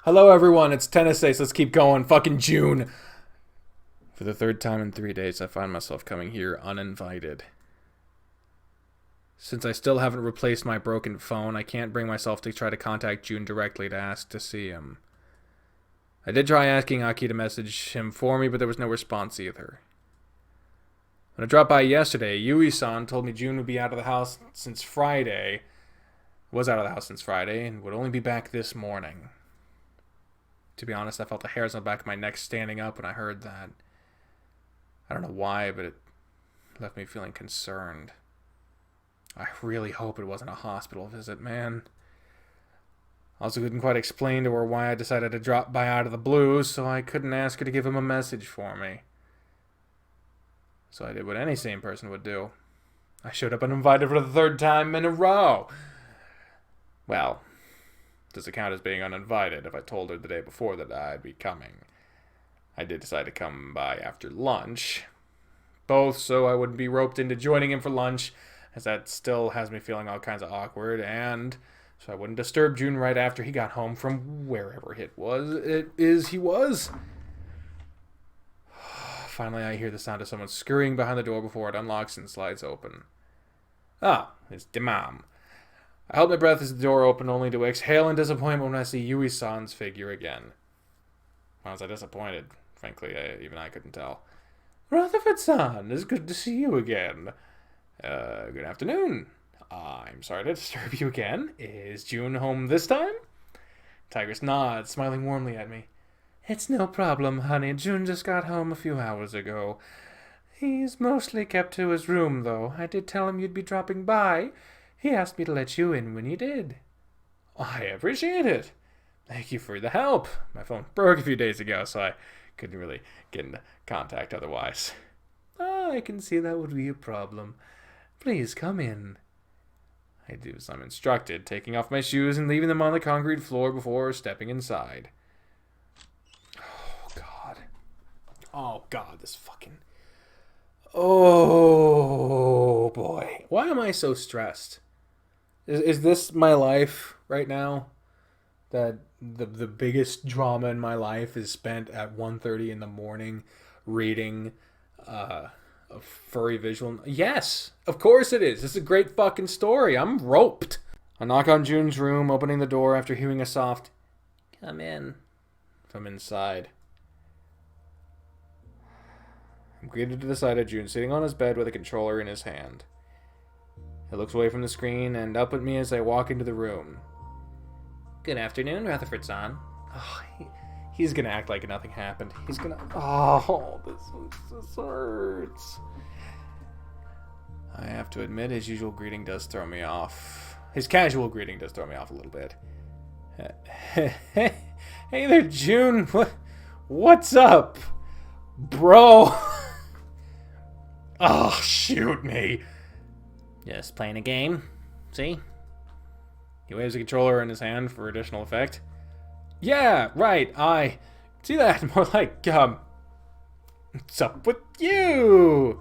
Hello, everyone. It's Tennessee. So let's keep going. Fucking June. For the third time in 3 days, I find myself coming here uninvited. Since I still haven't replaced my broken phone, I can't bring myself to try to contact June directly to ask to see him. I did try asking Aki to message him for me, but there was no response either. When I dropped by yesterday, Yui-san told me June would be out of the house since Friday. Was out of the house since Friday and would only be back this morning. To be honest, I felt the hairs on the back of my neck standing up when I heard that. I don't know why, but it left me feeling concerned. I really hope it wasn't a hospital visit, man. I also couldn't quite explain to her why I decided to drop by out of the blue, so I couldn't ask her to give him a message for me. So I did what any sane person would do. I showed up uninvited for the third time in a row. Well, does it count as being uninvited if I told her the day before that I'd be coming? I did decide to come by after lunch. Both so I wouldn't be roped into joining him for lunch, as that still has me feeling all kinds of awkward, and so I wouldn't disturb June right after he got home from wherever he was. Finally, I hear the sound of someone scurrying behind the door before it unlocks and slides open. Ah, it's Demam. I held my breath as the door opened, only to exhale in disappointment when I see Yui-san's figure again. Why was I disappointed? Frankly, even I couldn't tell. Rutherford-san, it's good to see you again. Good afternoon. I'm sorry to disturb you again. Is June home this time? Tigress nods, smiling warmly at me. It's no problem, honey. June just got home a few hours ago. He's mostly kept to his room, though. I did tell him you'd be dropping by. He asked me to let you in when he did. I appreciate it. Thank you for the help. My phone broke a few days ago, so I couldn't really get into contact otherwise. I can see that would be a problem. Please come in. I do as I'm instructed, taking off my shoes and leaving them on the concrete floor before stepping inside. Oh, God, this fucking... Oh, boy. Why am I so stressed? Is this my life right now? That the biggest drama in my life is spent at 1:30 in the morning reading a furry visual... Yes, of course it is. This is a great fucking story. I'm roped. I knock on June's room, opening the door after hearing a soft, "Come in," from inside. I'm greeted to the side of June, sitting on his bed with a controller in his hand. He looks away from the screen and up at me as I walk into the room. Good afternoon, Rutherford-san. Oh, he's gonna act like nothing happened. He's gonna... Oh, this hurts. I have to admit, his usual greeting does throw me off. His casual greeting does throw me off a little bit. Hey there, June. What's up, bro? Oh, shoot me. Just playing a game. See? He waves a controller in his hand for additional effect. Yeah, right. I see that. More like, what's up with you?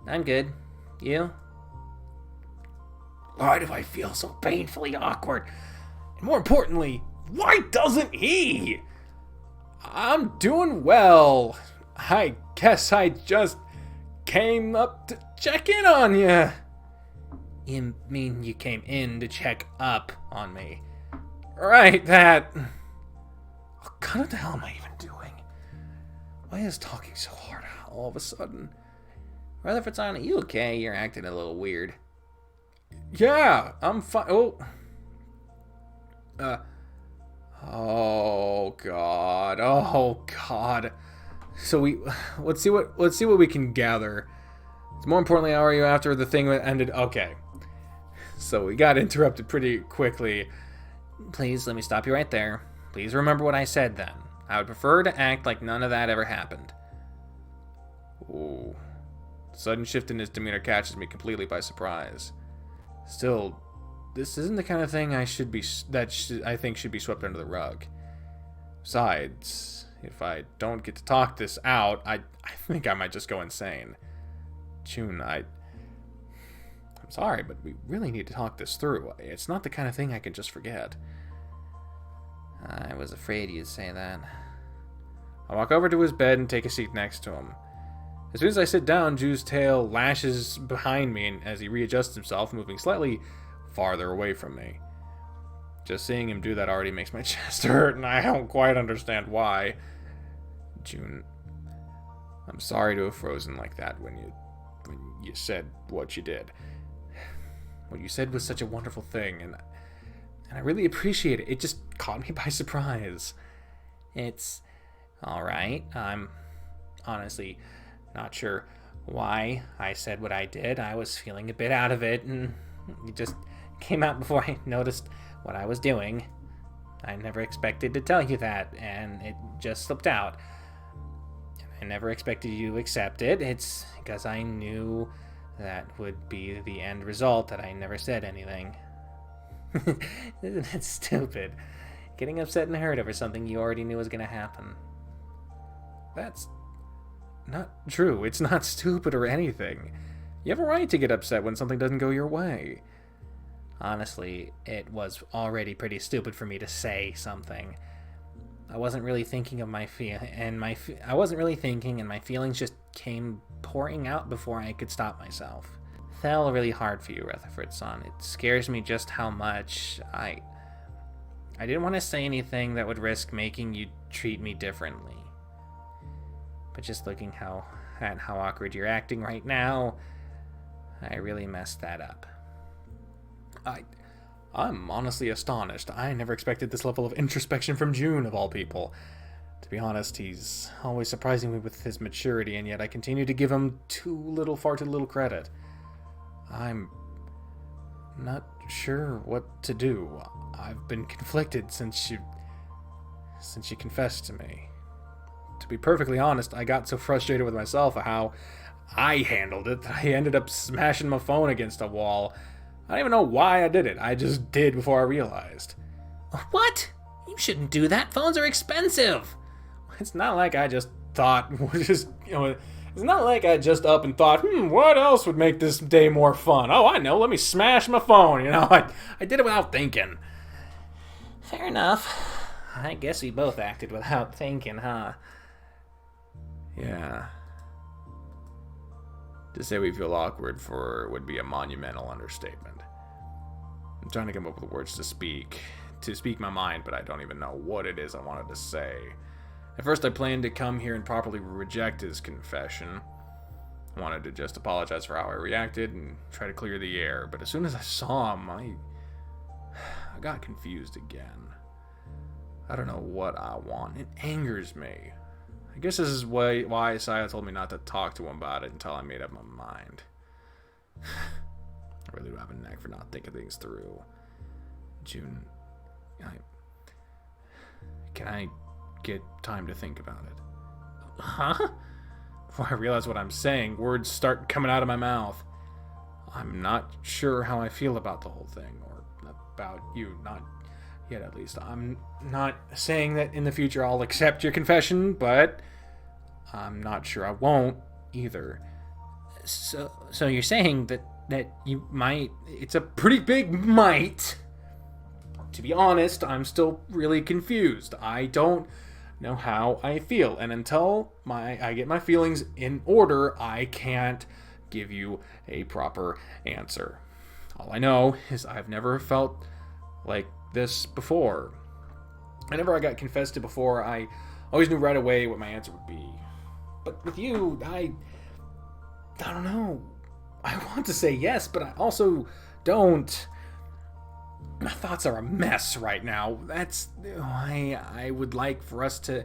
I'm good. You? Why do I feel so painfully awkward? And more importantly, why doesn't he? I'm doing well. I guess I just came up to check in on you. You mean you came in to check up on me? Right, that. What the hell am I even doing? Why is talking so hard all of a sudden? Rutherford-san, are you okay? You're acting a little weird. Yeah, I'm fine. Oh. Oh God. Oh God. So let's see what we can gather. More importantly, how are you after the thing ended? Okay. So we got interrupted pretty quickly. Please let me stop you right there. Please remember what I said then. I would prefer to act like none of that ever happened. Ooh. The sudden shift in his demeanor catches me completely by surprise. Still, this isn't the kind of thing I think should be swept under the rug. Besides, if I don't get to talk this out, I think I might just go insane. June, I'm sorry, but we really need to talk this through. It's not the kind of thing I can just forget. I was afraid you'd say that. I walk over to his bed and take a seat next to him. As soon as I sit down, June's tail lashes behind me as he readjusts himself, moving slightly farther away from me. Just seeing him do that already makes my chest hurt, and I don't quite understand why. June, I'm sorry to have frozen like that when you said what you did. What you said was such a wonderful thing, and I really appreciate it. It just caught me by surprise. It's alright. I'm honestly not sure why I said what I did. I was feeling a bit out of it, and it just came out before I noticed what I was doing. I never expected to tell you that, and it just slipped out. I never expected you to accept it. It's because I knew that would be the end result that I never said anything. Isn't it stupid? Getting upset and hurt over something you already knew was going to happen. That's not true. It's not stupid or anything. You have a right to get upset when something doesn't go your way. Honestly, it was already pretty stupid for me to say something. I wasn't really thinking of my I wasn't really thinking, and my feelings just came pouring out before I could stop myself. Fell really hard for you, Rutherford-son. It scares me just how much I didn't want to say anything that would risk making you treat me differently. But just looking at how awkward you're acting right now, I really messed that up. I'm honestly astonished. I never expected this level of introspection from June, of all people. To be honest, he's always surprising me with his maturity, and yet I continue to give him far too little credit. I'm not sure what to do. I've been conflicted since you confessed to me. To be perfectly honest, I got so frustrated with myself at how I handled it that I ended up smashing my phone against a wall. I don't even know why I did it. I just did before I realized. What? You shouldn't do that. Phones are expensive. It's not like I just thought, it's not like I just up and thought, what else would make this day more fun? Oh, I know, let me smash my phone, I did it without thinking. Fair enough. I guess we both acted without thinking, huh? Yeah. To say we feel awkward would be a monumental understatement. I'm trying to come up with words to speak my mind, but I don't even know what it is I wanted to say. At first, I planned to come here and properly reject his confession. I wanted to just apologize for how I reacted and try to clear the air, but as soon as I saw him, I got confused again. I don't know what I want. It angers me. I guess this is why Isaiah told me not to talk to him about it until I made up my mind. I really do have a knack for not thinking things through. June, can I get time to think about it? Huh? Before I realize what I'm saying, words start coming out of my mouth. I'm not sure how I feel about the whole thing, or about you, not yet at least. I'm not saying that in the future I'll accept your confession, but I'm not sure I won't either. So you're saying that you might... It's a pretty big might. To be honest, I'm still really confused. I don't know how I feel, and until I get my feelings in order, I can't give you a proper answer. All I know is I've never felt like this before. Whenever I got confessed to before, I always knew right away what my answer would be. But with you, I don't know. I want to say yes, but I also don't. My thoughts are a mess right now. That's why I would like for us to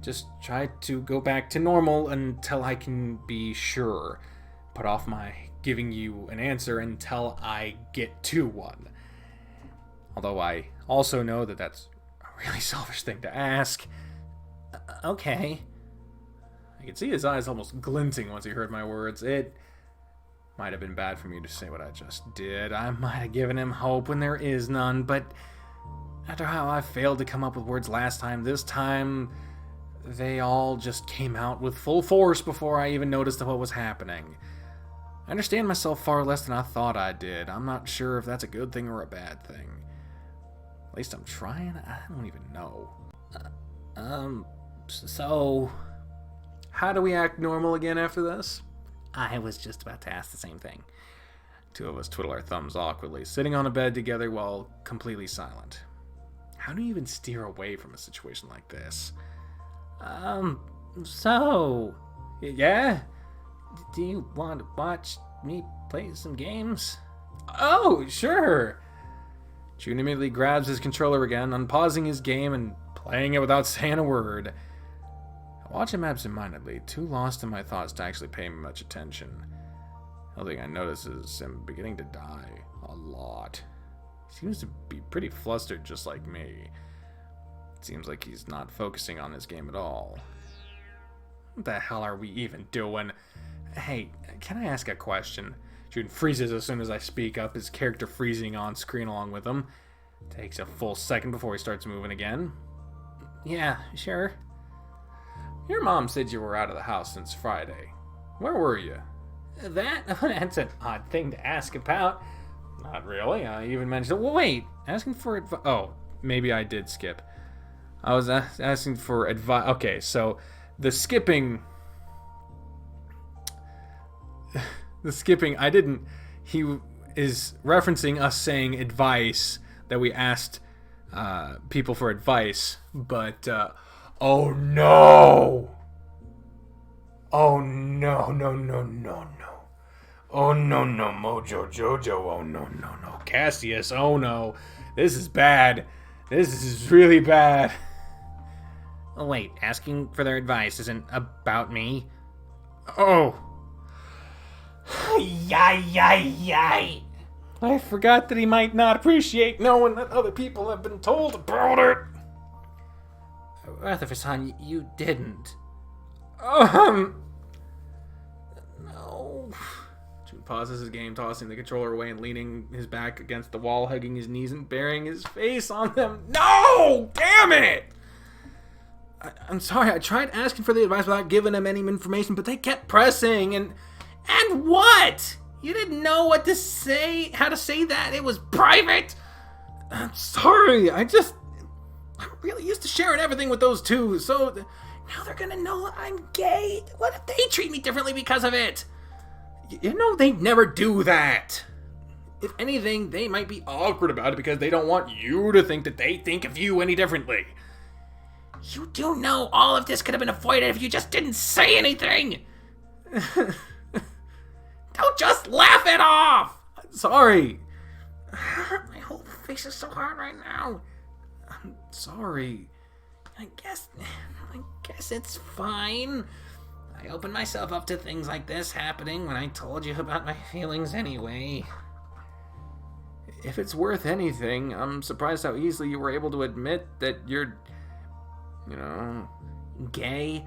just try to go back to normal until I can be sure. Put off my giving you an answer until I get to one. Although I also know that that's a really selfish thing to ask. Okay. I could see his eyes almost glinting once he heard my words. It might have been bad for me to say what I just did. I might have given him hope when there is none, but after how I failed to come up with words last time, this time they all just came out with full force before I even noticed what was happening. I understand myself far less than I thought I did. I'm not sure if that's a good thing or a bad thing. least I'm trying. I don't even know. So... How do we act normal again after this? I was just about to ask the same thing. Two of us twiddle our thumbs awkwardly, sitting on a bed together while completely silent. How do you even steer away from a situation like this? So... Yeah? Do you want to watch me play some games? Oh, sure! June immediately grabs his controller again, unpausing his game and playing it without saying a word. I watch him absentmindedly, too lost in my thoughts to actually pay much attention. The only thing I notice is him beginning to die a lot. He seems to be pretty flustered, just like me. It seems like he's not focusing on his game at all. What the hell are we even doing? Hey, can I ask a question? June freezes as soon as I speak up, his character freezing on screen along with him. Takes a full second before he starts moving again. Yeah, sure. Your mom said you were out of the house since Friday. Where were you? That's an odd thing to ask about. Not really. I even mentioned... Well, wait. Asking for advice... Oh, maybe I did skip. I was asking for advice... Okay, so the skipping... The skipping, I didn't... He is referencing us saying advice, that we asked people for advice, but... Oh no! Oh no, no, no, no, no. Oh no, no, Mojo Jojo, oh no, no, no. Cassius, oh no. This is bad. This is really bad. Oh, wait, asking for their advice isn't about me? Oh. Yay, yay, yay. I forgot that he might not appreciate knowing that other people have been told about it. Rutherford-san, you didn't. No. June pauses his game, tossing the controller away and leaning his back against the wall, hugging his knees and burying his face on them. No! Damn it! I'm sorry, I tried asking for the advice without giving them any information, but they kept pressing and... And what? You didn't know what to say? How to say that? It was private? I'm sorry, I'm really used to sharing everything with those two, so... Now they're gonna know I'm gay. What if they treat me differently because of it? You know they never do that. If anything, they might be awkward about it because they don't want you to think that they think of you any differently. You do know all of this could have been avoided if you just didn't say anything. Don't just laugh it off. Sorry. My whole face is so hard right now. I'm sorry. I guess it's fine. I opened myself up to things like this happening when I told you about my feelings anyway. If it's worth anything, I'm surprised how easily you were able to admit that you're, gay?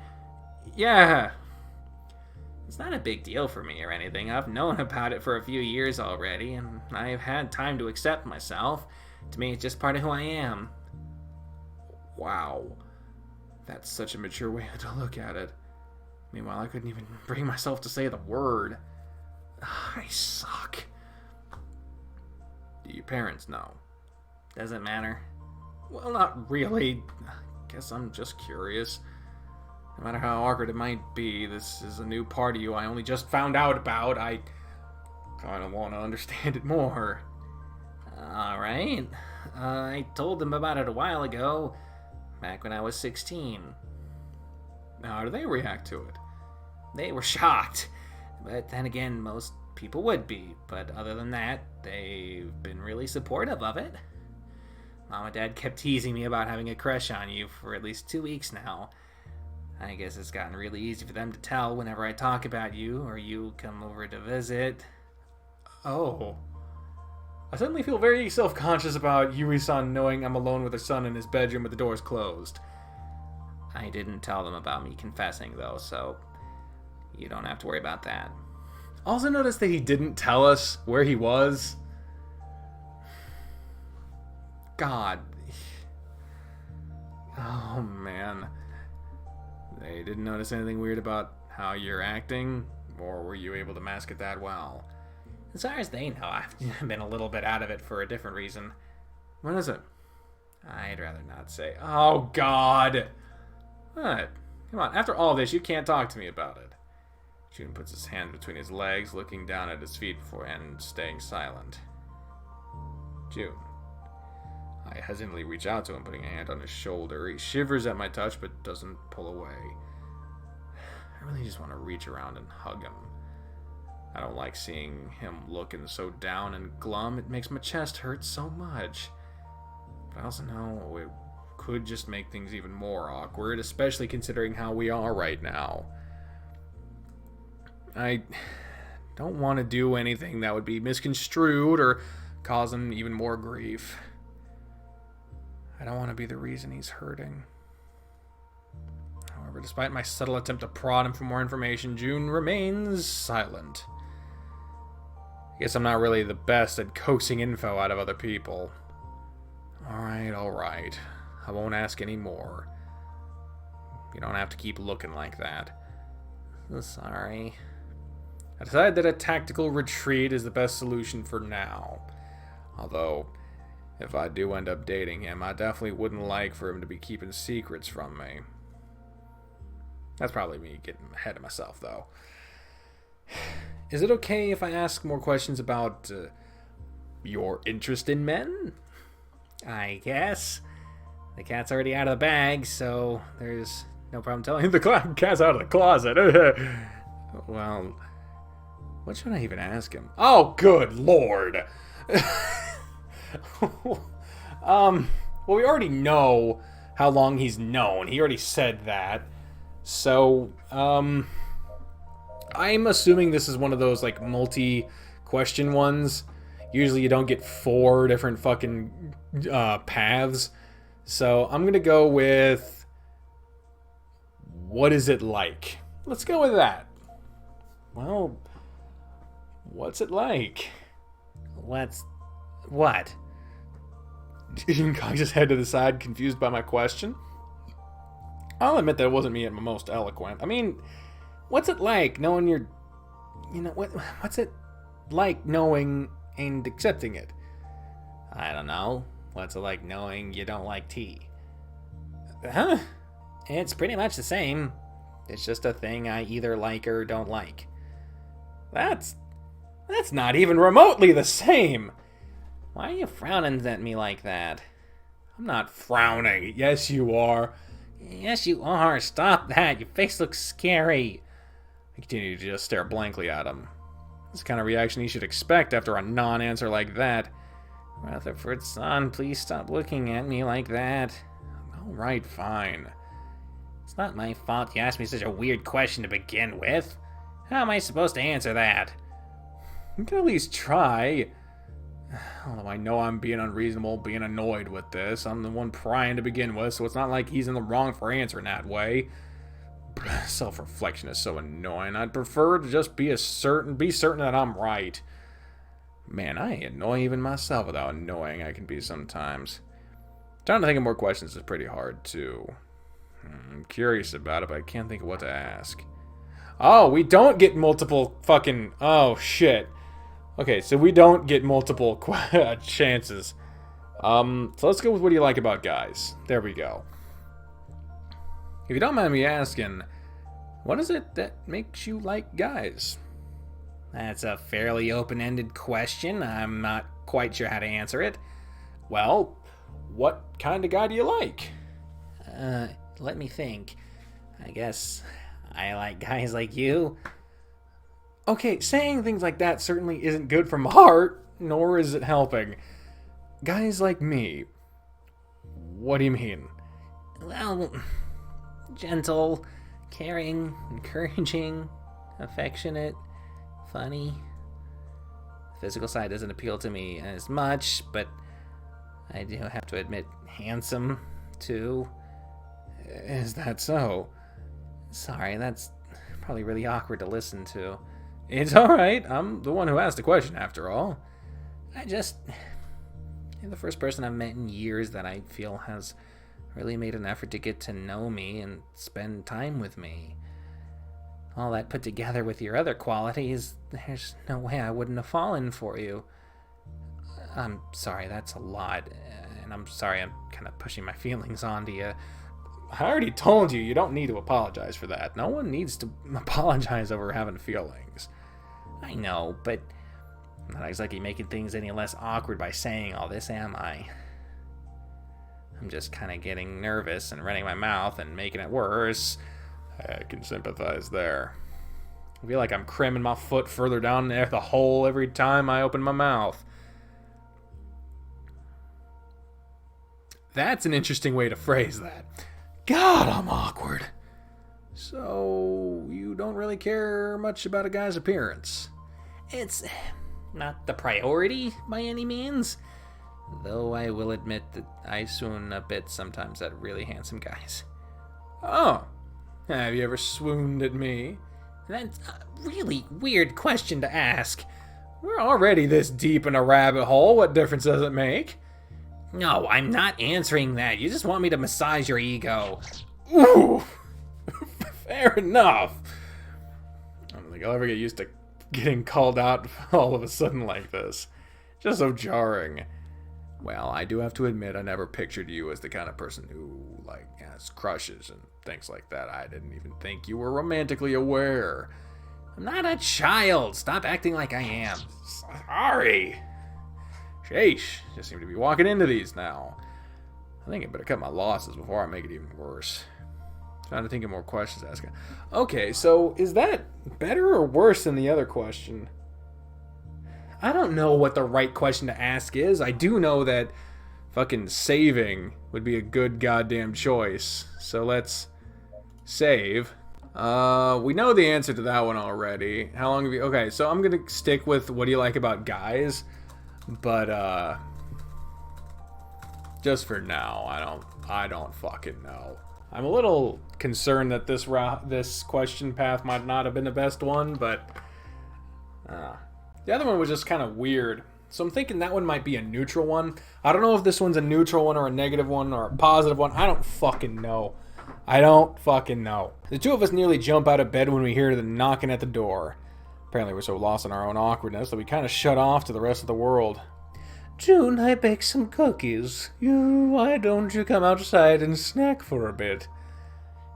Yeah. It's not a big deal for me or anything. I've known about it for a few years already, and I've had time to accept myself. To me, it's just part of who I am. Wow. That's such a mature way to look at it. Meanwhile, I couldn't even bring myself to say the word. I suck. Do your parents know? Does it matter? Well, not really. Guess I'm just curious. No matter how awkward it might be, this is a new part of you I only just found out about. I kind of want to understand it more. Alright. I told them about it a while ago, back when I was 16. How do they react to it? They were shocked. But then again, most people would be. But other than that, they've been really supportive of it. Mom and Dad kept teasing me about having a crush on you for at least 2 weeks now. I guess it's gotten really easy for them to tell whenever I talk about you or you come over to visit. Oh. I suddenly feel very self-conscious about Yuri-san knowing I'm alone with her son in his bedroom with the doors closed. I didn't tell them about me confessing, though, so you don't have to worry about that. Also notice that he didn't tell us where he was. God. Oh, man. They didn't notice anything weird about how you're acting? Or were you able to mask it that well? As far as they know, I've been a little bit out of it for a different reason. What is it? I'd rather not say. Oh, God. What? Come on, after all this, you can't talk to me about it. June puts his hand between his legs, looking down at his feet and staying silent. June. I hesitantly reach out to him, putting a hand on his shoulder. He shivers at my touch, but doesn't pull away. I really just want to reach around and hug him. I don't like seeing him looking so down and glum. It makes my chest hurt so much. But I also know it could just make things even more awkward, especially considering how we are right now. I don't want to do anything that would be misconstrued or cause him even more grief. I don't want to be the reason he's hurting. However, despite my subtle attempt to prod him for more information, June remains silent. I guess I'm not really the best at coaxing info out of other people. Alright. I won't ask any more. You don't have to keep looking like that. Sorry. I decided that a tactical retreat is the best solution for now. Although, if I do end up dating him, I definitely wouldn't like for him to be keeping secrets from me. That's probably me getting ahead of myself, though. Is it okay if I ask more questions about your interest in men? I guess. The cat's already out of the bag, so there's no problem telling The cat's out of the closet. Well, what should I even ask him? Oh, good lord. Well, we already know how long he's known. He already said that. So, I'm assuming this is one of those, like, multi-question ones. Usually you don't get 4 different fucking paths. So, I'm gonna go with... What is it like? Let's go with that. Well, what's it like? What? He cocks his head to the side, confused by my question. I'll admit that it wasn't me at my most eloquent. I mean, what's it like knowing you're... what's it like knowing and accepting it? I don't know. What's it like knowing you don't like tea? Huh? It's pretty much the same. It's just a thing I either like or don't like. That's not even remotely the same. Why are you frowning at me like that? I'm not frowning. Yes, you are. Yes, you are. Stop that. Your face looks scary. I continue to just stare blankly at him. This kind of reaction he should expect after a non-answer like that. Rutherford, son, please stop looking at me like that. Alright, fine. It's not my fault you asked me such a weird question to begin with. How am I supposed to answer that? You can at least try. Although I know I'm being unreasonable, being annoyed with this. I'm the one prying to begin with, so it's not like he's in the wrong for answering that way. Self-reflection is so annoying. I'd prefer to just be certain that I'm right. Man, I annoy even myself with how annoying I can be sometimes. Trying to think of more questions is pretty hard, too. I'm curious about it, but I can't think of what to ask. Oh, we don't get multiple fucking... Oh, shit. Okay, so we don't get multiple chances. So let's go with what do you like about guys? There we go. If you don't mind me asking, what is it that makes you like guys? That's a fairly open-ended question. I'm not quite sure how to answer it. Well, what kind of guy do you like? Let me think. I guess I like guys like you. Okay, saying things like that certainly isn't good for my heart, nor is it helping. Guys like me. What do you mean? Well, gentle, caring, encouraging, affectionate, funny. The physical side doesn't appeal to me as much, but I do have to admit, handsome, too. Is that so? Sorry, that's probably really awkward to listen to. It's alright. I'm the one who asked the question, after all. You're the first person I've met in years that I feel has really made an effort to get to know me and spend time with me. All that put together with your other qualities, there's no way I wouldn't have fallen for you. I'm sorry, that's a lot, and and I'm sorry I'm kind of pushing my feelings onto you. I already told you don't need to apologize for that. No one needs to apologize over having feelings. I know, but I'm not exactly making things any less awkward by saying all this, am I? I'm just kind of getting nervous and running my mouth and making it worse. I can sympathize there. I feel like I'm cramming my foot further down there the hole every time I open my mouth. That's an interesting way to phrase that. God, I'm awkward. So, you don't really care much about a guy's appearance? It's not the priority by any means, though I will admit that I swoon a bit sometimes at really handsome guys. Oh, have you ever swooned at me? That's a really weird question to ask. We're already this deep in a rabbit hole. What difference does it make? No, I'm not answering that. You just want me to massage your ego. Ooh, fair enough. I don't think I'll ever get used to getting called out all of a sudden like this. Just so jarring. Well, I do have to admit, I never pictured you as the kind of person who, has crushes and things like that. I didn't even think you were romantically aware. I'm not a child. Stop acting like I am. Sorry. Sheesh, just seem to be walking into these now. I think I better cut my losses before I make it even worse. Trying to think of more questions to ask. Okay, so is that better or worse than the other question? I don't know what the right question to ask is. I do know that fucking saving would be a good goddamn choice. So let's save. We know the answer to that one already. How long have you... Okay, so I'm gonna stick with what do you like about guys? But, just for now, I don't fucking know. I'm a little concerned that this question path might not have been the best one, but the other one was just kind of weird. So I'm thinking that one might be a neutral one. I don't know if this one's a neutral one or a negative one or a positive one. I don't fucking know. The two of us nearly jump out of bed when we hear the knocking at the door. Apparently we're so lost in our own awkwardness that we kind of shut off to the rest of the world. June, I baked some cookies. Why don't you come outside and snack for a bit?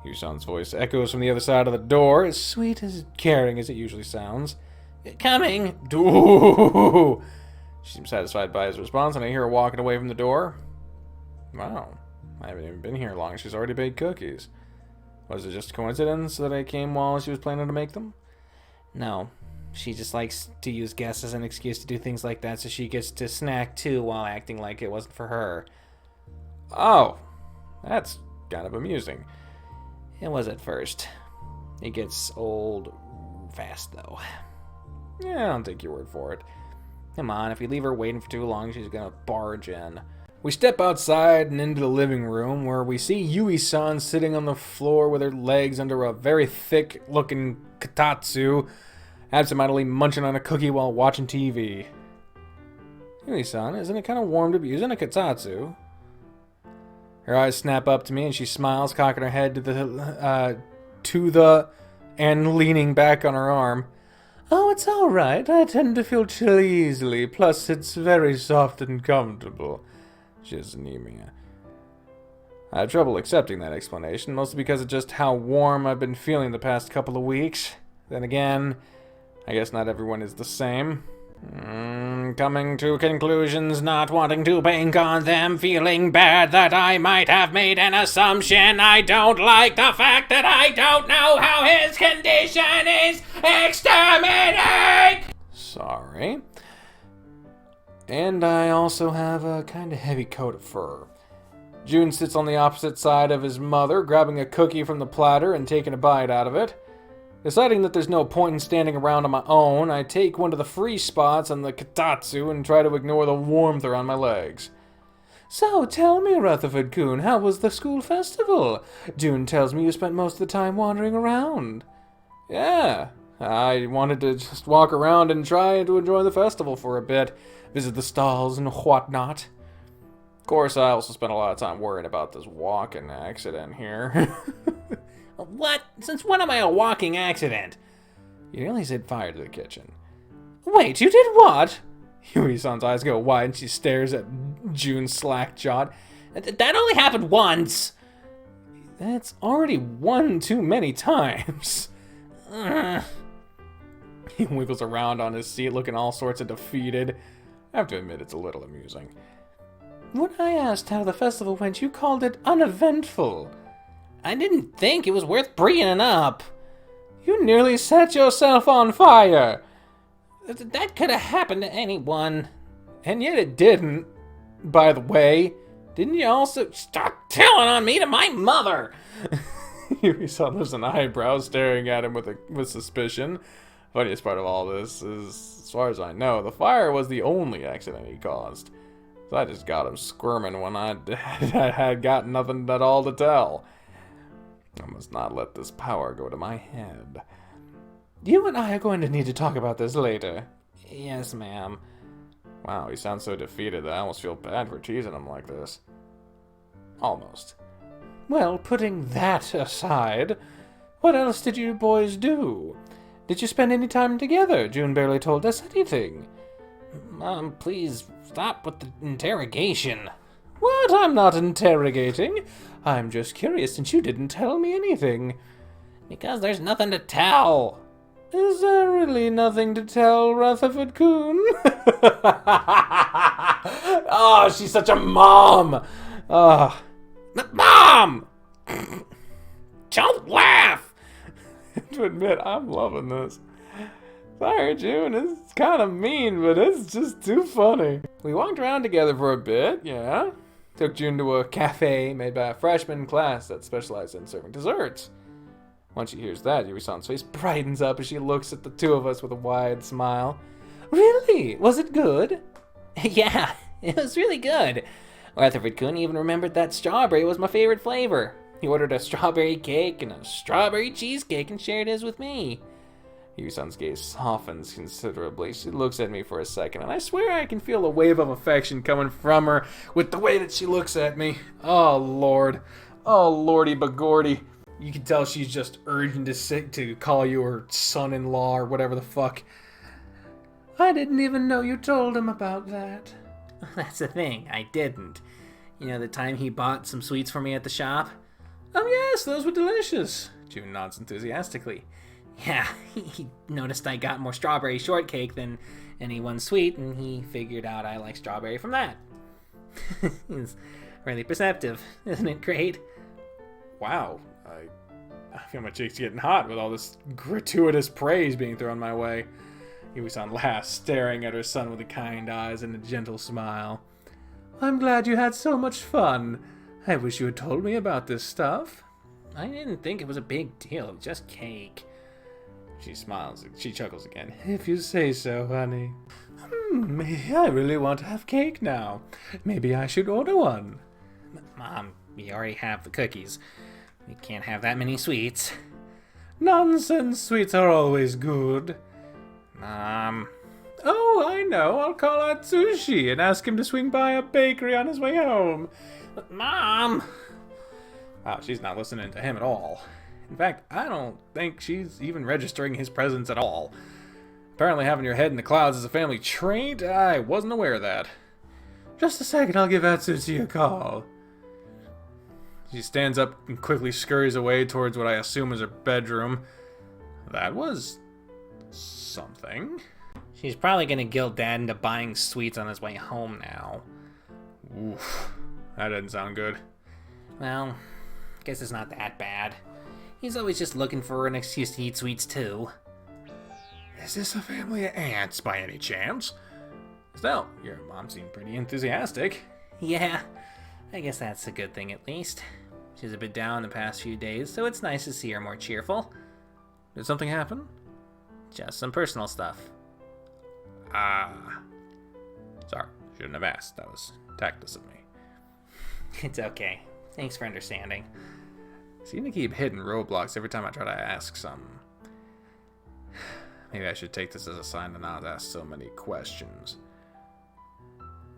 Yusan's voice echoes from the other side of the door, as sweet as caring as it usually sounds. Coming. Ooh. She seems satisfied by his response, and I hear her walking away from the door. Wow, I haven't even been here long. She's already baked cookies. Was it just a coincidence that I came while she was planning to make them? No. She just likes to use guests as an excuse to do things like that so she gets to snack too while acting like it wasn't for her. Oh, that's kind of amusing. It was at first. It gets old fast though. Yeah, I'll take your word for it. Come on, if we leave her waiting for too long, she's gonna barge in. We step outside and into the living room where we see Yui-san sitting on the floor with her legs under a very thick-looking kotatsu, absentmindedly munching on a cookie while watching TV. Yui-san, isn't it kind of warm to be using a kotatsu? Her eyes snap up to me and she smiles, cocking her head and leaning back on her arm. Oh, it's all right. I tend to feel chilly easily. Plus, it's very soft and comfortable. She has anemia. I have trouble accepting that explanation, mostly because of just how warm I've been feeling the past couple of weeks. Then again, I guess not everyone is the same. Coming to conclusions, not wanting to bank on them, feeling bad that I might have made an assumption. I don't like the fact that I don't know how his condition is. Exterminate! Sorry. And I also have a kind of heavy coat of fur. June sits on the opposite side of his mother, grabbing a cookie from the platter and taking a bite out of it. Deciding that there's no point in standing around on my own, I take one of the free spots on the kotatsu and try to ignore the warmth around my legs. So, tell me, Rutherford-kun, how was the school festival? June tells me you spent most of the time wandering around. Yeah, I wanted to just walk around and try to enjoy the festival for a bit, visit the stalls and whatnot. Of course, I also spent a lot of time worrying about this walking accident here. What? Since when am I a walking accident? You nearly set fire to the kitchen. Wait, you did what? Yui-san's eyes go wide and she stares at June slack-jawed. That only happened once. That's already one too many times. He wiggles around on his seat, looking all sorts of defeated. I have to admit, it's a little amusing. When I asked how the festival went, you called it uneventful. I didn't think it was worth bringing up. You nearly set yourself on fire. That could have happened to anyone. And yet it didn't. By the way, didn't you also... Stop telling on me to my mother! You saw there's an eyebrow staring at him with suspicion. Funniest part of all this is, as far as I know, the fire was the only accident he caused. So I just got him squirming when I had got nothing at all to tell. I must not let this power go to my head. You and I are going to need to talk about this later. Yes, ma'am. Wow, he sounds so defeated that I almost feel bad for teasing him like this. Almost. Well, putting that aside, what else did you boys do? Did you spend any time together? June barely told us anything. Mom, please stop with the interrogation. What? I'm not interrogating. I'm just curious since you didn't tell me anything. Because there's nothing to tell. Is there really nothing to tell, Rutherford Coon? Oh, she's such a mom. Oh. Mom! Don't laugh! To admit, I'm loving this. Sorry, June, it's kind of mean, but it's just too funny. We walked around together for a bit, yeah. Took June to a cafe made by a freshman class that specialized in serving desserts. Once she hears that, Yuri-san's face brightens up as she looks at the two of us with a wide smile. Really? Was it good? Yeah, it was really good. Rutherford-kun even remembered that strawberry was my favorite flavor. He ordered a strawberry cake and a strawberry cheesecake and shared his with me. Yuri-san's gaze softens considerably. She looks at me for a second, and I swear I can feel a wave of affection coming from her with the way that she looks at me. Oh, Lord. Oh, Lordy Bagordy. You can tell she's just urging to call you her son-in-law or whatever the fuck. I didn't even know you told him about that. That's the thing, I didn't. You know the time he bought some sweets for me at the shop? Oh yes, those were delicious. June nods enthusiastically. Yeah, he noticed I got more strawberry shortcake than any one sweet, and he figured out I like strawberry from that. He's really perceptive, isn't it great? Wow, I feel my cheeks getting hot with all this gratuitous praise being thrown my way. Yui-san laughs, staring at her son with the kind eyes and a gentle smile. I'm glad you had so much fun. I wish you had told me about this stuff. I didn't think it was a big deal, just cake. She smiles. She chuckles again. If you say so, honey. I really want to have cake now. Maybe I should order one. Mom, we already have the cookies. We can't have that many sweets. Nonsense. Sweets are always good. Mom. Oh, I know. I'll call Atsushi and ask him to swing by a bakery on his way home. Mom! Wow, she's not listening to him at all. In fact, I don't think she's even registering his presence at all. Apparently having your head in the clouds is a family trait. I wasn't aware of that. Just a second, I'll give Atsushi a call. She stands up and quickly scurries away towards what I assume is her bedroom. That was something. She's probably gonna guilt Dad into buying sweets on his way home now. Oof, that doesn't sound good. Well, guess it's not that bad. He's always just looking for an excuse to eat sweets too. Is this a family of ants by any chance? Still, your mom seemed pretty enthusiastic. Yeah, I guess that's a good thing at least. She's a bit down the past few days, so it's nice to see her more cheerful. Did something happen? Just some personal stuff. Sorry, shouldn't have asked. That was tactless of me. It's okay. Thanks for understanding. Seem to keep hitting roadblocks every time I try to ask something. Maybe I should take this as a sign to not ask so many questions.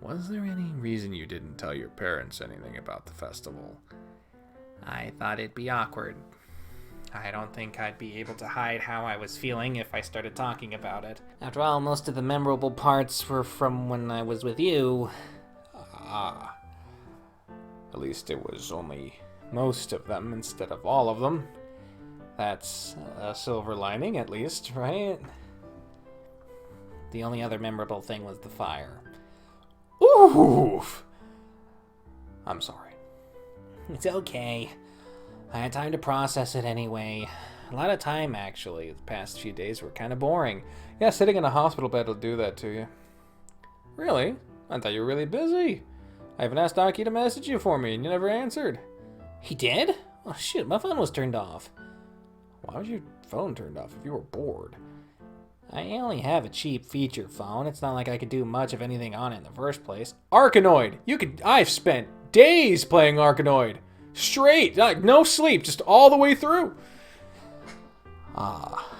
Was there any reason you didn't tell your parents anything about the festival? I thought it'd be awkward. I don't think I'd be able to hide how I was feeling if I started talking about it. After all, most of the memorable parts were from when I was with you. Ah. At least it was only most of them instead of all of them. That's a silver lining, at least, right? The only other memorable thing was the fire. Oof! I'm sorry. It's okay. I had time to process it anyway. A lot of time, actually. The past few days were kind of boring. Yeah, sitting in a hospital bed will do that to you. Really? I thought you were really busy. I even asked Aki to message you for me, and you never answered. He did? Oh, shoot, my phone was turned off. Why was your phone turned off if you were bored? I only have a cheap feature phone. It's not like I could do much of anything on it in the first place. Arkanoid! I've spent days playing Arkanoid. Straight! Like, no sleep, just all the way through. Ah.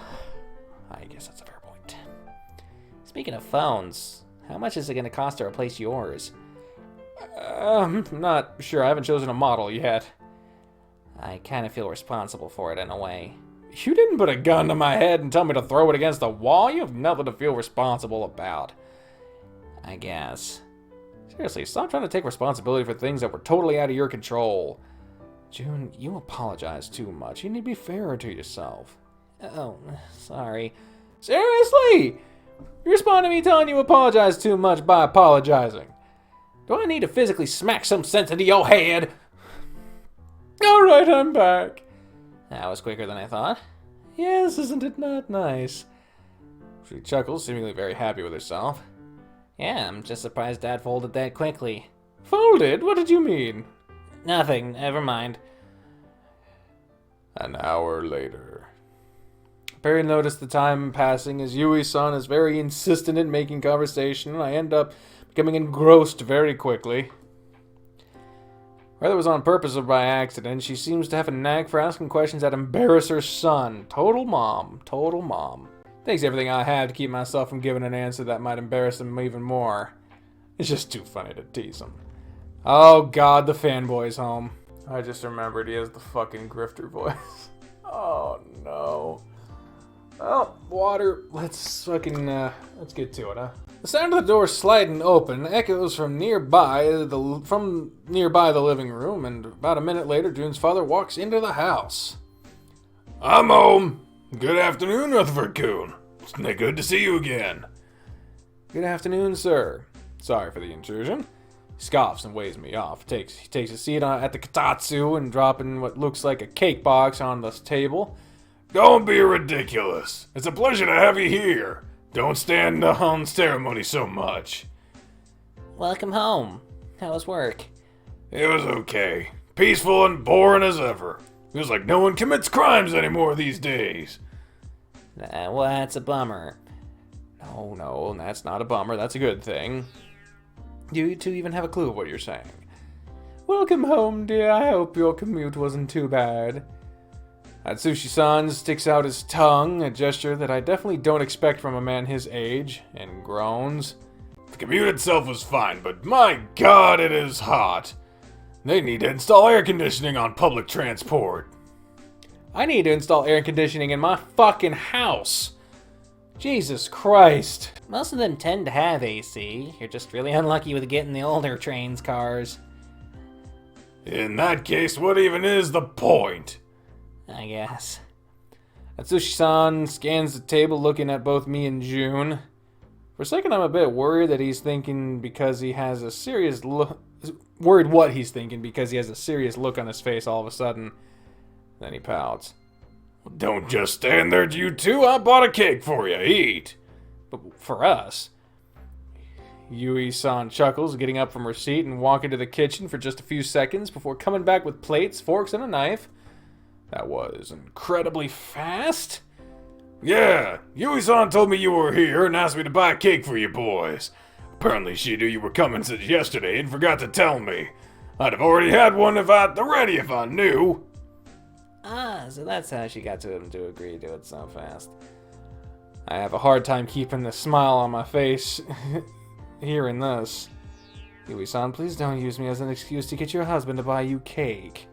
I guess that's a fair point. Speaking of phones, how much is it going to cost to replace yours? I'm not sure. I haven't chosen a model yet. I kind of feel responsible for it in a way. You didn't put a gun to my head and tell me to throw it against the wall. You have nothing to feel responsible about. I guess. Seriously, stop trying to take responsibility for things that were totally out of your control. June, you apologize too much. You need to be fairer to yourself. Oh, sorry. Seriously? You respond to me telling you apologize too much by apologizing. Do I need to physically smack some sense into your head? Alright, I'm back. That was quicker than I thought. Yes, isn't it not nice? She chuckles, seemingly very happy with herself. Yeah, I'm just surprised Dad folded that quickly. Folded? What did you mean? Nothing, never mind. An hour later. Perry noticed the time passing as Yui-san is very insistent in making conversation, and I end up becoming engrossed very quickly. Whether it was on purpose or by accident, she seems to have a knack for asking questions that embarrass her son. Total mom. Total mom. Takes everything I have to keep myself from giving an answer that might embarrass him even more. It's just too funny to tease him. Oh god, the fanboy's home. I just remembered he has the fucking grifter voice. Oh no. Oh, water. Let's get to it, huh? The sound of the door sliding open echoes from nearby the living room, and about a minute later, June's father walks into the house. I'm home. Good afternoon, Rutherford-kun. It's good to see you again. Good afternoon, sir. Sorry for the intrusion. He scoffs and waves me off. He takes a seat at the kotatsu and dropping what looks like a cake box on the table. Don't be ridiculous. It's a pleasure to have you here. Don't stand on ceremony so much. Welcome home. How was work? It was okay. Peaceful and boring as ever. Feels like no one commits crimes anymore these days. Well, that's a bummer. No, that's not a bummer. That's a good thing. You two even have a clue of what you're saying. Welcome home, dear. I hope your commute wasn't too bad. Atsushi-san sticks out his tongue, a gesture that I definitely don't expect from a man his age, and groans. The commute itself was fine, but my god, it is hot. They need to install air conditioning on public transport. I need to install air conditioning in my fucking house. Jesus Christ. Most of them tend to have AC. You're just really unlucky with getting the older trains' cars. In that case, what even is the point? I guess. Atsushi-san scans the table looking at both me and June. For a second I'm a bit worried that he's thinking because he has a serious look... Worried what he's thinking because he has a serious look on his face all of a sudden. Then he pouts. Don't just stand there, you two. I bought a cake for you. Eat. But for us. Yui-san chuckles, getting up from her seat and walking to the kitchen for just a few seconds before coming back with plates, forks, and a knife. That was incredibly fast. Yeah, Yui-san told me you were here and asked me to buy a cake for you boys. Apparently she knew you were coming since yesterday and forgot to tell me. I'd have already had one if I knew. Ah, so that's how she got to him to agree to it so fast. I have a hard time keeping the smile on my face hearing this. Yui-san, please don't use me as an excuse to get your husband to buy you cake.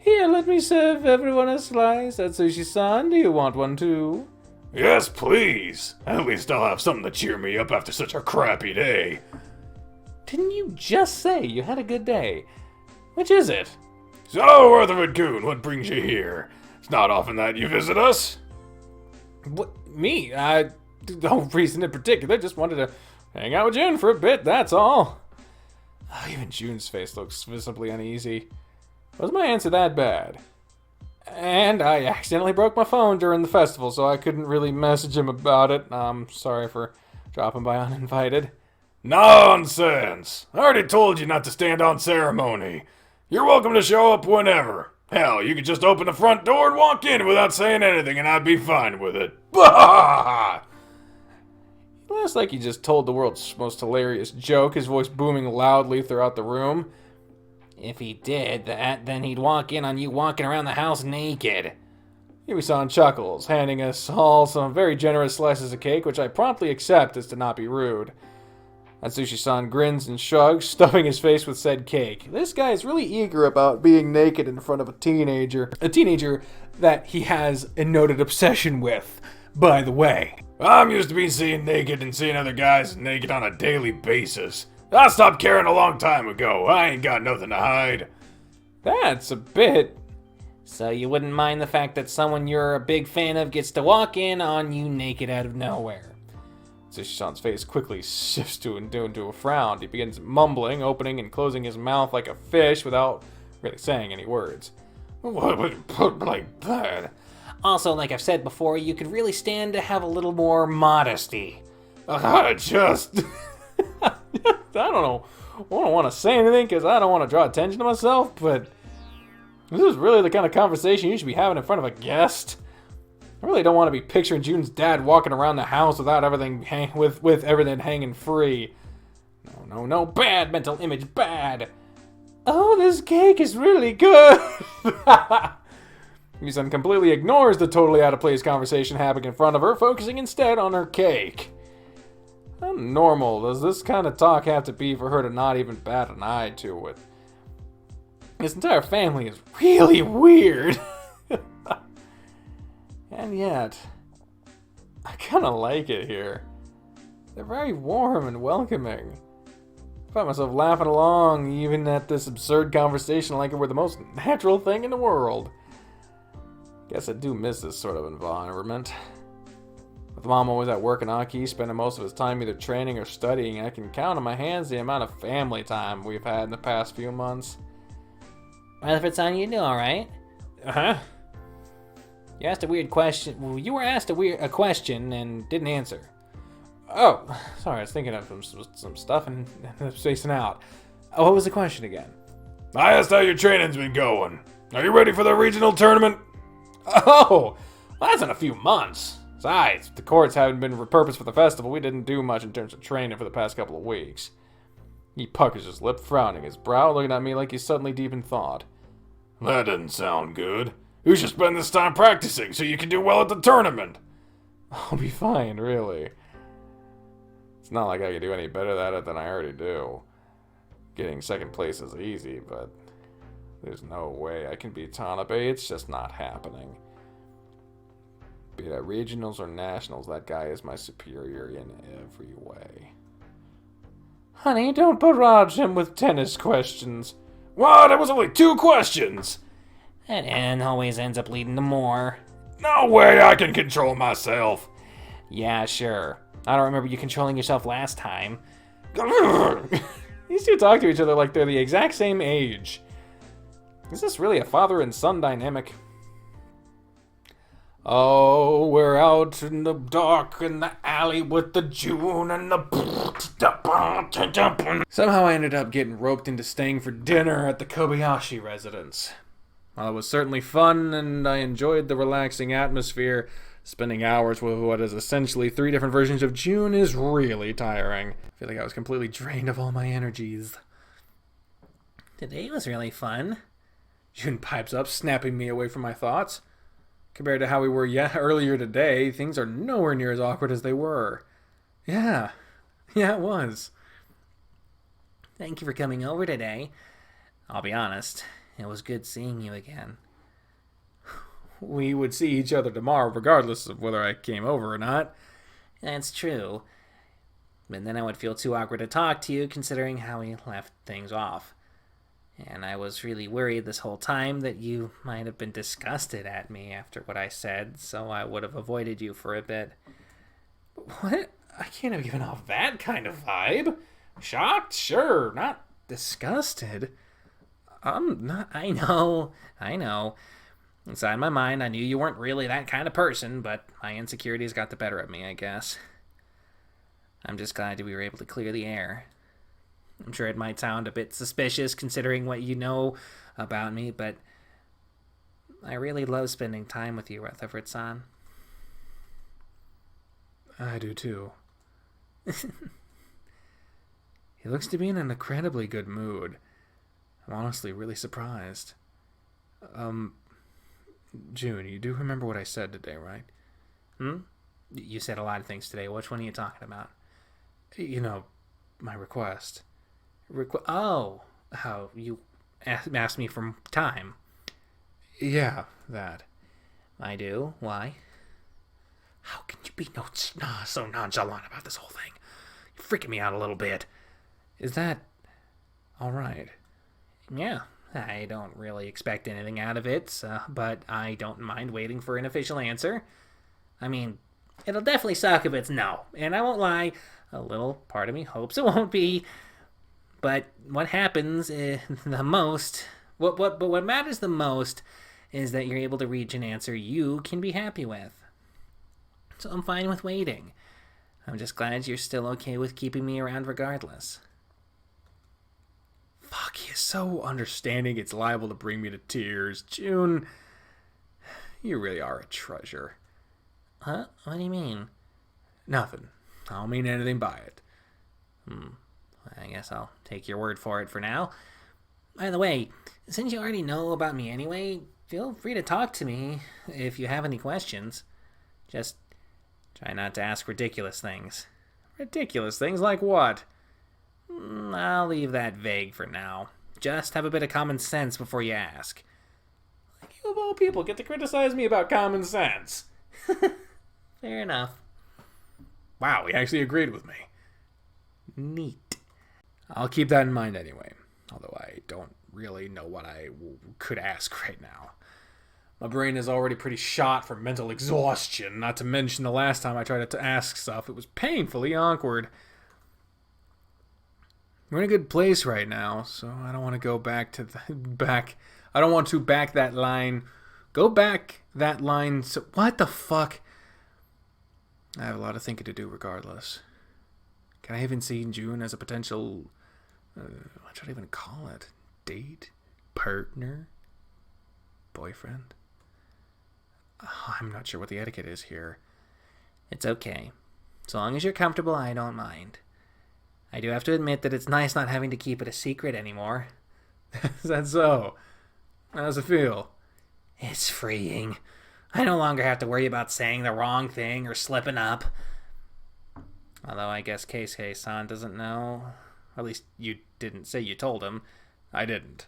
Here, let me serve everyone a slice. Atsushi-san, do you want one too? Yes, please. At least I'll have something to cheer me up after such a crappy day. Didn't you just say you had a good day? Which is it? So, Rutherford Coon, what brings you here? It's not often that you visit us. What, me? No reason in particular, just wanted to hang out with June for a bit, that's all. Even June's face looks visibly uneasy. Was my answer that bad? And I accidentally broke my phone during the festival, so I couldn't really message him about it. I'm sorry for dropping by uninvited. Nonsense! I already told you not to stand on ceremony. You're welcome to show up whenever. Hell, you could just open the front door and walk in without saying anything, and I'd be fine with it. Bah! Looks like he just told the world's most hilarious joke, his voice booming loudly throughout the room. If he did that, then he'd walk in on you walking around the house naked. Iwi-san chuckles, handing us all some very generous slices of cake, which I promptly accept as to not be rude. Atsushi-san grins and shrugs, stuffing his face with said cake. This guy is really eager about being naked in front of a teenager. A teenager that he has a noted obsession with, by the way. I'm used to being seen naked and seeing other guys naked on a daily basis. I stopped caring a long time ago. I ain't got nothing to hide. That's a bit... So you wouldn't mind the fact that someone you're a big fan of gets to walk in on you naked out of nowhere. Atsushi-san's face quickly shifts into a frown. He begins mumbling, opening and closing his mouth like a fish without really saying any words. What would you put like that? Also, like I've said before, you could really stand to have a little more modesty. I just... I don't know. I don't want to say anything because I don't want to draw attention to myself, but this is really the kind of conversation you should be having in front of a guest. I really don't want to be picturing June's dad walking around the house without everything with everything hanging free. No, bad mental image, bad. Oh, this cake is really good. Yusan completely ignores the totally out of place conversation happening in front of her, focusing instead on her cake. How normal does this kind of talk have to be for her to not even bat an eye to it? This entire family is really weird. And yet, I kind of like it here. They're very warm and welcoming. I find myself laughing along even at this absurd conversation like it were the most natural thing in the world. Guess I do miss this sort of environment. With Mom always at work and Aki spending most of his time either training or studying, I can count on my hands the amount of family time we've had in the past few months. Rutherford-san, you do alright? Uh-huh. You asked a weird question. Well, you were asked a question and didn't answer. Oh, sorry, I was thinking of some stuff and spacing out. Oh, what was the question again? I asked how your training's been going. Are you ready for the regional tournament? Oh, well, that's in a few months. Besides, the courts haven't been repurposed for the festival. We didn't do much in terms of training for the past couple of weeks. He puckers his lip, frowning his brow, looking at me like he's suddenly deep in thought. That doesn't sound good. You should spend this time practicing so you can do well at the tournament. I'll be fine, really. It's not like I can do any better at it than I already do. Getting second place is easy, but there's no way I can beat Tanabe. It's just not happening. Be it at regionals or nationals, that guy is my superior in every way. Honey, don't barrage him with tennis questions. What? It was only 2 questions. That end always ends up leading to more. No way I can control myself. Yeah, sure. I don't remember you controlling yourself last time. These two talk to each other like they're the exact same age. Is this really a father and son dynamic? Oh, we're out in the dark in the alley with the June and the... Somehow I ended up getting roped into staying for dinner at the Kobayashi residence. While it was certainly fun and I enjoyed the relaxing atmosphere, spending hours with what is essentially 3 different versions of June is really tiring. I feel like I was completely drained of all my energies. Today was really fun. June pipes up, snapping me away from my thoughts. Compared to how we were earlier today, things are nowhere near as awkward as they were. Yeah, it was. Thank you for coming over today. I'll be honest, it was good seeing you again. We would see each other tomorrow, regardless of whether I came over or not. That's true. but then I would feel too awkward to talk to you considering how we left things off. And I was really worried this whole time that you might have been disgusted at me after what I said, so I would have avoided you for a bit. What? I can't have given off that kind of vibe. Shocked? Sure. Not disgusted. I'm not. I know. Inside my mind, I knew you weren't really that kind of person, but my insecurities got the better of me, I guess. I'm just glad we were able to clear the air. I'm sure it might sound a bit suspicious considering what you know about me, but I really love spending time with you, Rutherford-san. I do too. He looks to be in an incredibly good mood. I'm honestly really surprised. June, you do remember what I said today, right? You said a lot of things today. Which one are you talking about? You know, my request. How you asked me for time. Yeah, that. I do? Why? How can you be so nonchalant about this whole thing? You're freaking me out a little bit. Is that all right? Yeah, I don't really expect anything out of it, but I don't mind waiting for an official answer. I mean, it'll definitely suck if it's no, and I won't lie, a little part of me hopes it won't be. But what happens the most, what matters the most is that you're able to reach an answer you can be happy with. So I'm fine with waiting. I'm just glad you're still okay with keeping me around regardless. Fuck, he is so understanding it's liable to bring me to tears. June, you really are a treasure. Huh? What do you mean? Nothing. I don't mean anything by it. I guess I'll take your word for it for now. By the way, since you already know about me anyway, feel free to talk to me if you have any questions. Just try not to ask ridiculous things. Ridiculous things like what? I'll leave that vague for now. Just have a bit of common sense before you ask. Like you of all people get to criticize me about common sense. Fair enough. Wow, he actually agreed with me. Neat. I'll keep that in mind anyway, although I don't really know what I could ask right now. My brain is already pretty shot from mental exhaustion, not to mention the last time I tried to ask stuff, it was painfully awkward. We're in a good place right now, so I don't want to go back to I don't want to back that line. Go back that line. So, what the fuck? I have a lot of thinking to do regardless. Can I even see June as a potential, what should I even call it? Date? Partner? Boyfriend? I'm not sure what the etiquette is here. It's okay. So long as you're comfortable, I don't mind. I do have to admit that it's nice not having to keep it a secret anymore. Is that so? How does it feel? It's freeing. I no longer have to worry about saying the wrong thing or slipping up. Although I guess Keisuke-san doesn't know. At least you didn't say you told him. I didn't.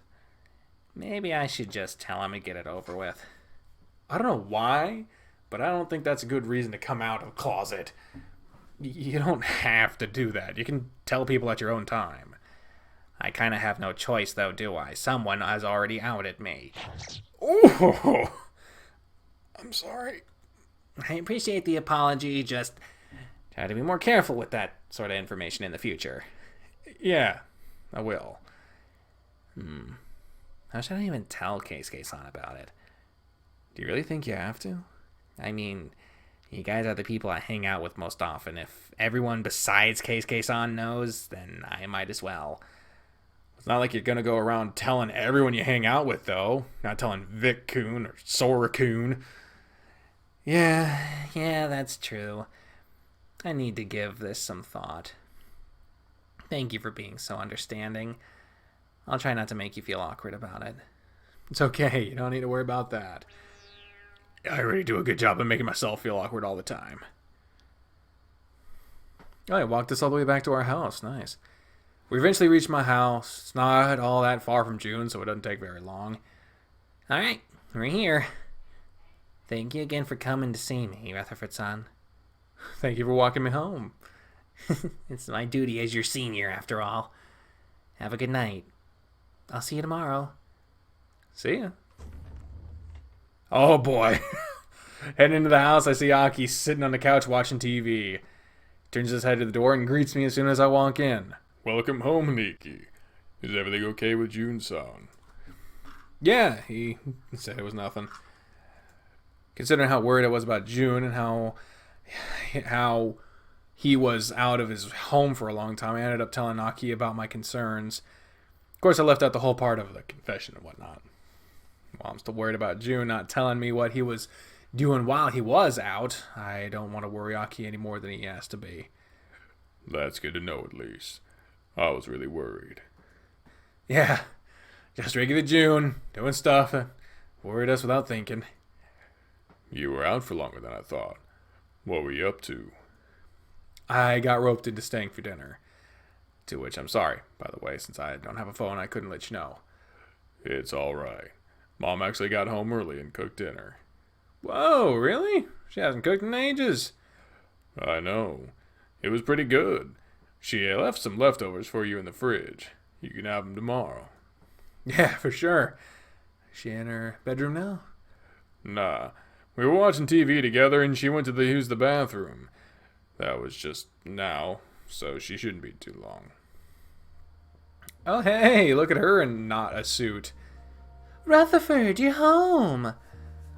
Maybe I should just tell him and get it over with. I don't know why, but I don't think that's a good reason to come out of the closet. You don't have to do that. You can tell people at your own time. I kind of have no choice, though, do I? Someone has already outed me. Oh! I'm sorry. I appreciate the apology, just try to be more careful with that sort of information in the future. Yeah, I will. How should I even tell Keisuke-san about it? Do you really think you have to? I mean, you guys are the people I hang out with most often. If everyone besides Keisuke-san knows, then I might as well. It's not like you're gonna go around telling everyone you hang out with, though. Not telling Vic-kun or Sora-kun. Yeah, that's true. I need to give this some thought. Thank you for being so understanding. I'll try not to make you feel awkward about it. It's okay, you don't need to worry about that. I already do a good job of making myself feel awkward all the time. Oh, I walked us all the way back to our house. Nice. We eventually reached my house. It's not all that far from June, so it doesn't take very long. Alright, we're here. Thank you again for coming to see me, Rutherford-san. Thank you for walking me home. It's my duty as your senior, after all. Have a good night. I'll see you tomorrow. See ya. Oh boy. Heading into the house, I see Aki sitting on the couch watching TV. Turns his head to the door and greets me as soon as I walk in. Welcome home, Nikki. Is everything okay with June-san? Yeah, he said it was nothing. Considering how worried I was about June and how he was out of his home for a long time, I ended up telling Aki about my concerns. Of course, I left out the whole part of the confession and whatnot. Well, I'm still worried about June not telling me what he was doing while he was out. I don't want to worry Aki any more than he has to be. That's good to know, at least. I was really worried. Yeah, just regular June, doing stuff, worried us without thinking. You were out for longer than I thought. What were you up to? I got roped into staying for dinner. To which I'm sorry, by the way, since I don't have a phone, I couldn't let you know. It's alright. Mom actually got home early and cooked dinner. Whoa, really? She hasn't cooked in ages. I know. It was pretty good. She left some leftovers for you in the fridge. You can have them tomorrow. Yeah, for sure. Is she in her bedroom now? Nah. We were watching TV together and she went to use the bathroom. That was just now, so she shouldn't be too long. Oh, hey, look at her in not a suit. Rutherford, you're home.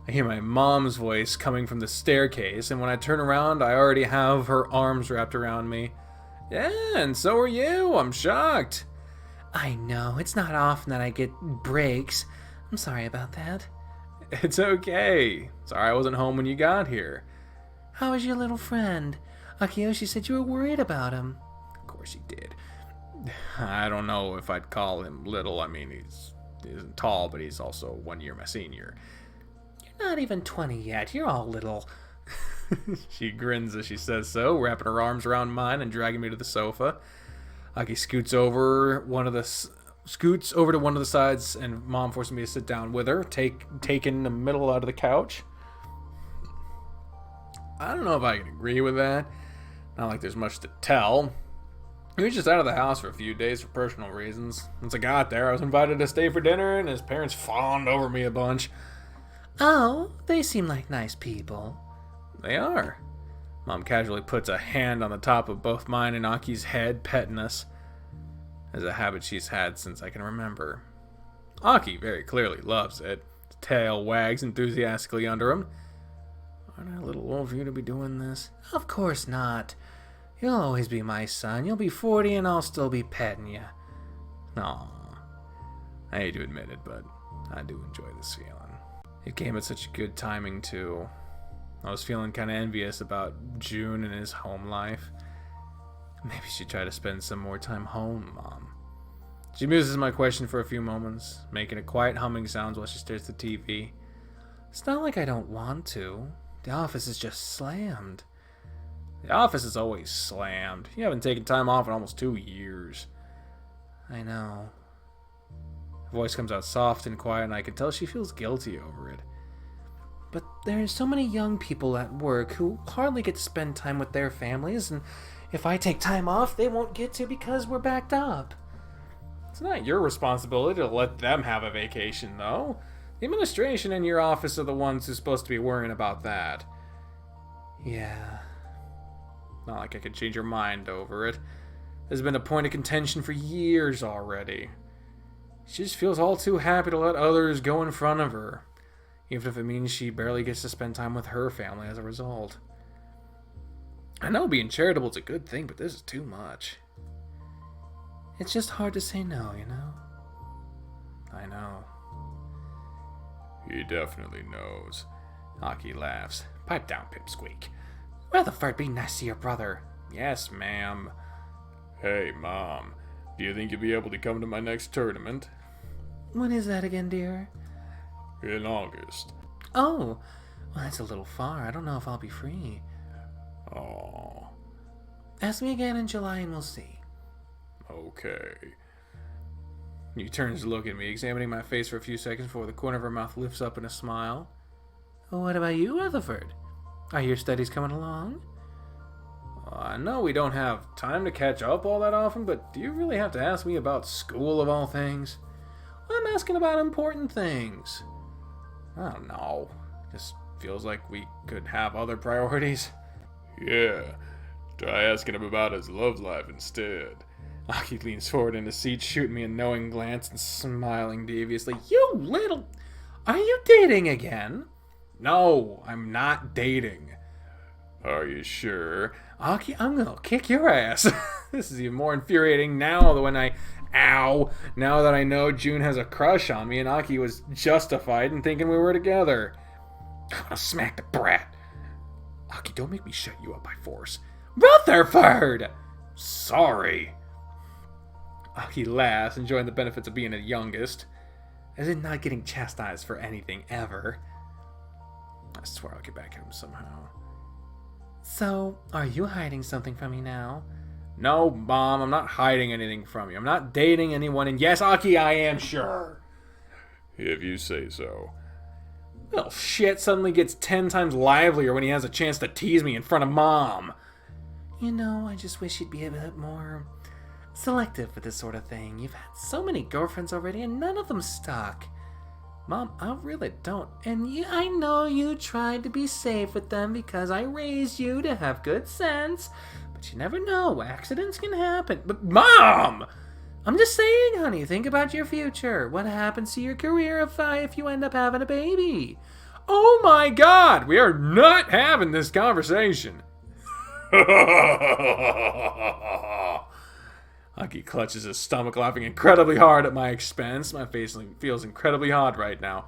I hear my mom's voice coming from the staircase, and when I turn around, I already have her arms wrapped around me. Yeah, and so are you. I'm shocked. I know, it's not often that I get breaks. I'm sorry about that. It's okay. Sorry I wasn't home when you got here. How is your little friend? Akiyoshi said you were worried about him. Of course he did. I don't know if I'd call him little. I mean, he isn't tall, but he's also 1 year my senior. You're not even 20 yet. You're all little. She grins as she says so, wrapping her arms around mine and dragging me to the sofa. Aki scoots over to one of the sides, and Mom forces me to sit down with her, taking the middle out of the couch. I don't know if I can agree with that. Not like there's much to tell. He was just out of the house for a few days for personal reasons. Once I got there, I was invited to stay for dinner, and his parents fawned over me a bunch. Oh, they seem like nice people. They are. Mom casually puts a hand on the top of both mine and Aki's head, petting us. It's a habit she's had since I can remember. Aki very clearly loves it. His tail wags enthusiastically under him. Aren't I a little old for you to be doing this? Of course not. You'll always be my son. You'll be 40 and I'll still be petting you. Aw. I hate to admit it, but I do enjoy this feeling. It came at such good timing, too. I was feeling kind of envious about June and his home life. Maybe she'd try to spend some more time home, Mom. She muses my question for a few moments, making a quiet humming sound while she stares at the TV. It's not like I don't want to. The office is just slammed. The office is always slammed. You haven't taken time off in almost 2 years. I know. Her voice comes out soft and quiet, and I can tell she feels guilty over it. But there are so many young people at work who hardly get to spend time with their families, and if I take time off, they won't get to because we're backed up. It's not your responsibility to let them have a vacation, though. The administration and your office are the ones who's supposed to be worrying about that. Yeah. Not like I could change your mind over it. There's been a point of contention for years already. She just feels all too happy to let others go in front of her, even if it means she barely gets to spend time with her family as a result. I know being charitable is a good thing, but this is too much. It's just hard to say no, you know? I know. He definitely knows. Aki laughs. Pipe down, Pipsqueak. Rutherford, be nice to your brother. Yes, ma'am. Hey, Mom. Do you think you'll be able to come to my next tournament? When is that again, dear? In August. Oh, well, that's a little far. I don't know if I'll be free. Aw. Ask me again in July and we'll see. Okay. She turns to look at me, examining my face for a few seconds before the corner of her mouth lifts up in a smile. What about you, Rutherford? Are your studies coming along? I know we don't have time to catch up all that often, but do you really have to ask me about school of all things? I'm asking about important things. I don't know. Just feels like we could have other priorities. Yeah, try asking him about his love life instead. Aki leans forward in his seat, shooting me a knowing glance and smiling deviously. You little... Are you dating again? No, I'm not dating. Are you sure? Aki, I'm gonna kick your ass. This is even more infuriating now that now that I know June has a crush on me and Aki was justified in thinking we were together. I'm gonna smack the brat. Aki, don't make me shut you up by force. Rutherford! Sorry. Aki laughs, enjoying the benefits of being the youngest, as in not getting chastised for anything ever. I swear I'll get back at him somehow. So, are you hiding something from me now? No, Mom, I'm not hiding anything from you. I'm not dating anyone, and yes, Aki, I am sure. If you say so. Well, shit suddenly gets 10 times livelier when he has a chance to tease me in front of Mom. You know, I just wish you'd be a bit more selective with this sort of thing. You've had so many girlfriends already, and none of them stuck. Mom, I really don't. And I know you tried to be safe with them because I raised you to have good sense. But you never know. Accidents can happen. But Mom! I'm just saying, honey. Think about your future. What happens to your career if you end up having a baby? Oh my God! We are not having this conversation. Aki clutches his stomach, laughing incredibly hard at my expense. My face feels incredibly hot right now.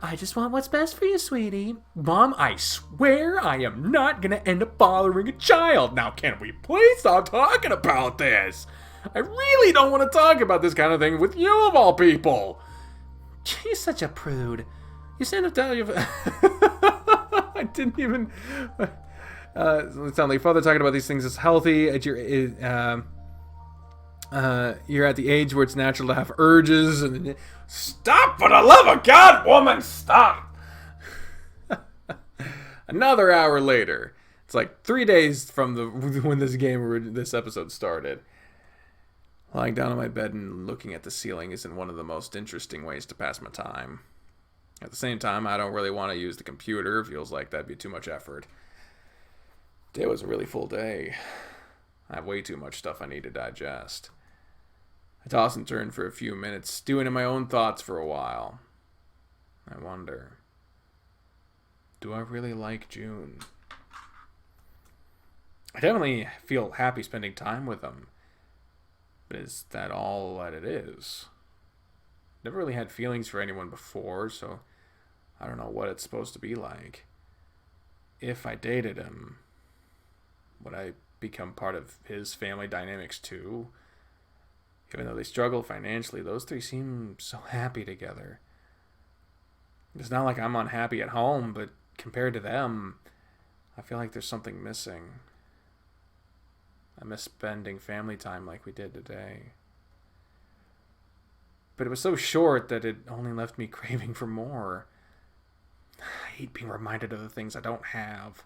I just want what's best for you, sweetie. Mom, I swear I am not going to end up bothering a child. Now, can we please stop talking about this? I really don't want to talk about this kind of thing with you, of all people. She's such a prude. You stand up down your... I didn't even... It sounds like father talking about these things is healthy at your... you're at the age where it's natural to have urges and... Stop, for the love of God, woman, stop! Another hour later. It's like 3 days from when this episode started. Lying down on my bed and looking at the ceiling isn't one of the most interesting ways to pass my time. At the same time, I don't really want to use the computer. It feels like that'd be too much effort. Today was a really full day. I have way too much stuff I need to digest. I toss and turn for a few minutes, stewing in my own thoughts for a while. I wonder, do I really like June? I definitely feel happy spending time with him. But is that all that it is? Never really had feelings for anyone before, so I don't know what it's supposed to be like. If I dated him, would I become part of his family dynamics too? Even though they struggle financially, those three seem so happy together. It's not like I'm unhappy at home, but compared to them, I feel like there's something missing. I miss spending family time like we did today. But it was so short that it only left me craving for more. I hate being reminded of the things I don't have.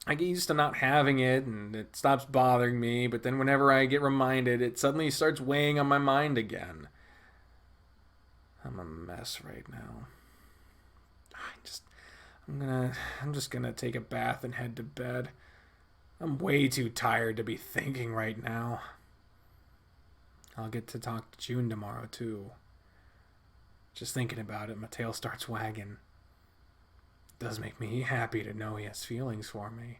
I get used to not having it, and it stops bothering me, but then whenever I get reminded, it suddenly starts weighing on my mind again. I'm a mess right now. I'm just gonna take a bath and head to bed. I'm way too tired to be thinking right now. I'll get to talk to June tomorrow, too. Just thinking about it, my tail starts wagging. It does make me happy to know he has feelings for me.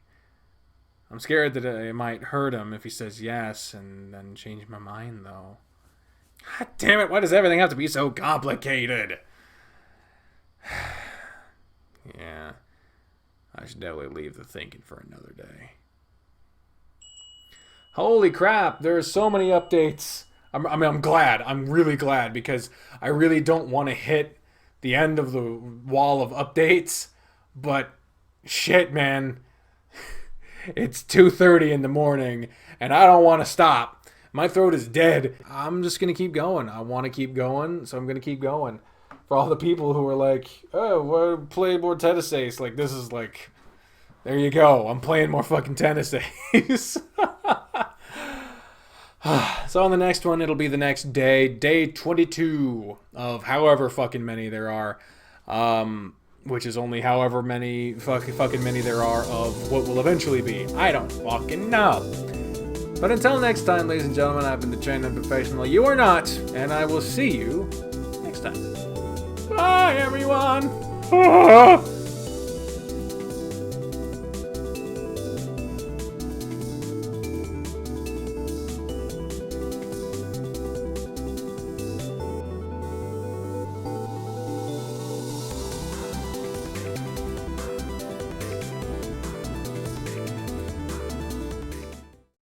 I'm scared that it might hurt him if he says yes and then change my mind, though. God damn it, why does everything have to be so complicated? Yeah, I should definitely leave the thinking for another day. Holy crap, there are so many updates. I'm glad. I'm really glad because I really don't want to hit the end of the wall of updates. But shit, man. It's 2:30 in the morning and I don't want to stop. My throat is dead. I'm just going to keep going. I want to keep going, so I'm going to keep going. For all the people who are like, oh, what play more tennis ace? Like, this There you go. I'm playing more fucking tennis days. So on the next one, it'll be the next day, day 22 of however fucking many there are, which is only however many fucking many there are of what will eventually be. I don't fucking know. But until next time, ladies and gentlemen, I've been the trained unprofessional. You are not, and I will see you next time. Bye, everyone.